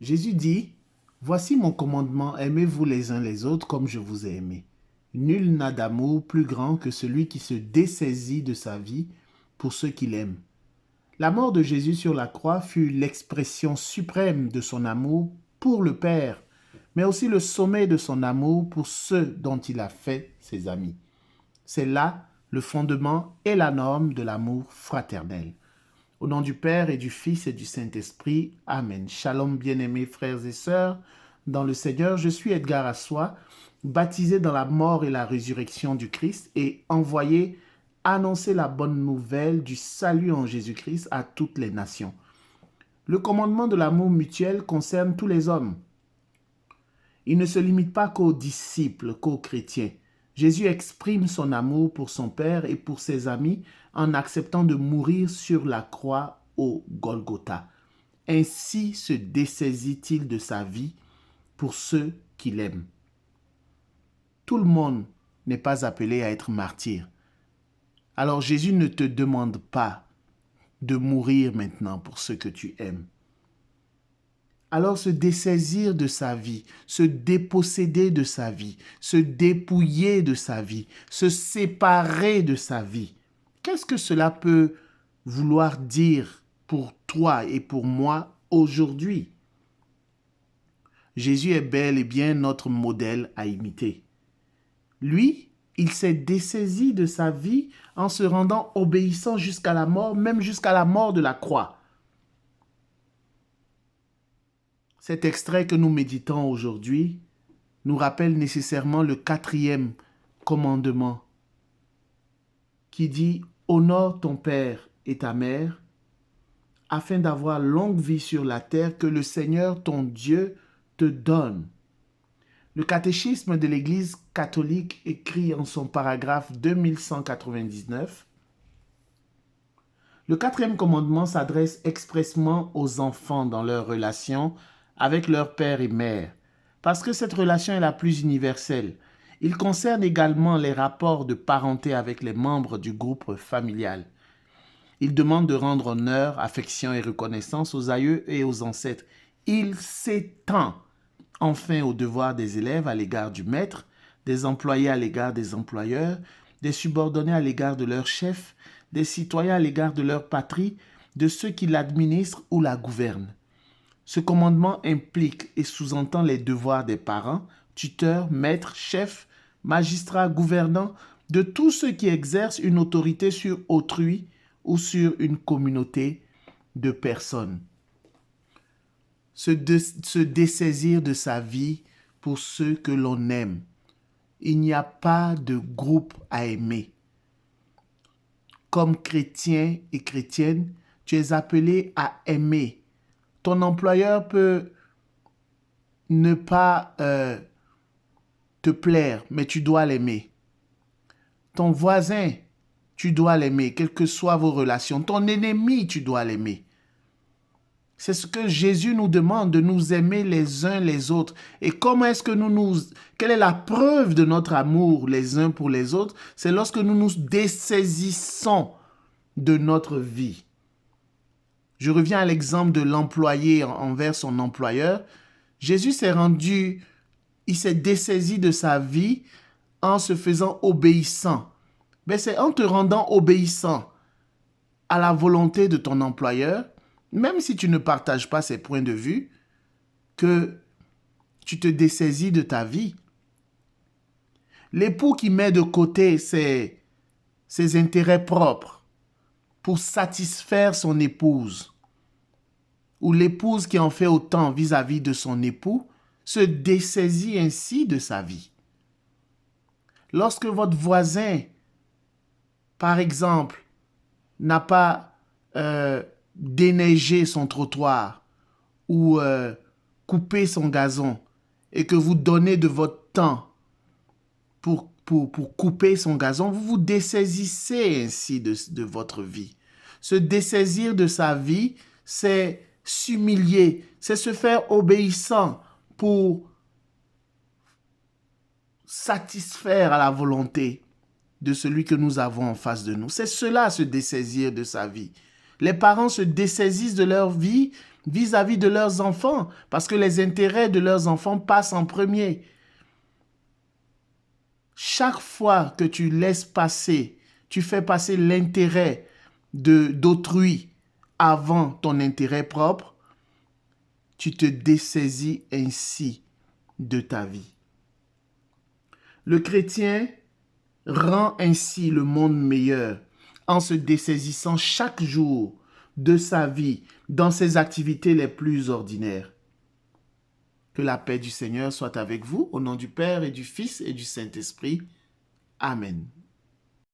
Jésus dit, voici mon commandement, aimez-vous les uns les autres comme je vous ai aimé. Nul n'a d'amour plus grand que celui qui se dessaisit de sa vie pour ceux qu'il aime. La mort de Jésus sur la croix fut l'expression suprême de son amour pour le Père, mais aussi le sommet de son amour pour ceux dont il a fait ses amis. C'est là le fondement et la norme de l'amour fraternel. Au nom du Père et du Fils et du Saint-Esprit. Amen. Shalom, bien-aimés frères et sœurs. Dans le Seigneur, je suis Edgar Assois, baptisé dans la mort et la résurrection du Christ et envoyé annoncer la bonne nouvelle du salut en Jésus-Christ à toutes les nations. Le commandement de l'amour mutuel concerne tous les hommes. Il ne se limite pas qu'aux disciples, qu'aux chrétiens. Jésus exprime son amour pour son Père et pour ses amis en acceptant de mourir sur la croix au Golgotha. Ainsi se dessaisit-il de sa vie pour ceux qu'il aime. Tout le monde n'est pas appelé à être martyr. Alors Jésus ne te demande pas de mourir maintenant pour ceux que tu aimes. Alors se dessaisir de sa vie, se déposséder de sa vie, se dépouiller de sa vie, se séparer de sa vie. Qu'est-ce que cela peut vouloir dire pour toi et pour moi aujourd'hui? Jésus est bel et bien notre modèle à imiter. Lui, il s'est dessaisi de sa vie en se rendant obéissant jusqu'à la mort, même jusqu'à la mort de la croix. Cet extrait que nous méditons aujourd'hui nous rappelle nécessairement le 4e commandement qui dit « Honore ton père et ta mère afin d'avoir longue vie sur la terre que le Seigneur ton Dieu te donne. » Le catéchisme de l'Église catholique écrit en son paragraphe 2199 « Le 4e commandement s'adresse expressément aux enfants dans leur relation avec leur père et mère, parce que cette relation est la plus universelle. Il concerne également les rapports de parenté avec les membres du groupe familial. Il demande de rendre honneur, affection et reconnaissance aux aïeux et aux ancêtres. Il s'étend enfin aux devoirs des élèves à l'égard du maître, des employés à l'égard des employeurs, des subordonnés à l'égard de leur chef, des citoyens à l'égard de leur patrie, de ceux qui l'administrent ou la gouvernent. Ce commandement implique et sous-entend les devoirs des parents, tuteurs, maîtres, chefs, magistrats, gouvernants, de tous ceux qui exercent une autorité sur autrui ou sur une communauté de personnes. Se dessaisir de sa vie pour ceux que l'on aime. Il n'y a pas de groupe à aimer. Comme chrétien et chrétienne, tu es appelé à aimer. Ton employeur peut ne pas te plaire, mais tu dois l'aimer. Ton voisin, tu dois l'aimer, quelles que soient vos relations. Ton ennemi, tu dois l'aimer. C'est ce que Jésus nous demande, de nous aimer les uns les autres. Et comment est-ce que quelle est la preuve de notre amour les uns pour les autres? C'est lorsque nous nous dessaisissons de notre vie. Je reviens à l'exemple de l'employé envers son employeur. Jésus il s'est dessaisi de sa vie en se faisant obéissant. Mais c'est en te rendant obéissant à la volonté de ton employeur, même si tu ne partages pas ses points de vue, que tu te dessaisis de ta vie. L'époux qui met de côté ses intérêts propres pour satisfaire son épouse, ou l'épouse qui en fait autant vis-à-vis de son époux, se dessaisit ainsi de sa vie. Lorsque votre voisin, par exemple, n'a pas déneigé son trottoir ou coupé son gazon et que vous donnez de votre temps pour couper son gazon, vous vous dessaisissez ainsi de votre vie. Se dessaisir de sa vie, c'est s'humilier, c'est se faire obéissant pour satisfaire à la volonté de celui que nous avons en face de nous. C'est cela, se dessaisir de sa vie. Les parents se dessaisissent de leur vie vis-à-vis de leurs enfants, parce que les intérêts de leurs enfants passent en premier. Chaque fois que tu laisses passer, tu fais passer l'intérêt d'autrui avant ton intérêt propre, tu te dessaisis ainsi de ta vie. Le chrétien rend ainsi le monde meilleur en se dessaisissant chaque jour de sa vie dans ses activités les plus ordinaires. Que la paix du Seigneur soit avec vous, au nom du Père et du Fils et du Saint-Esprit. Amen.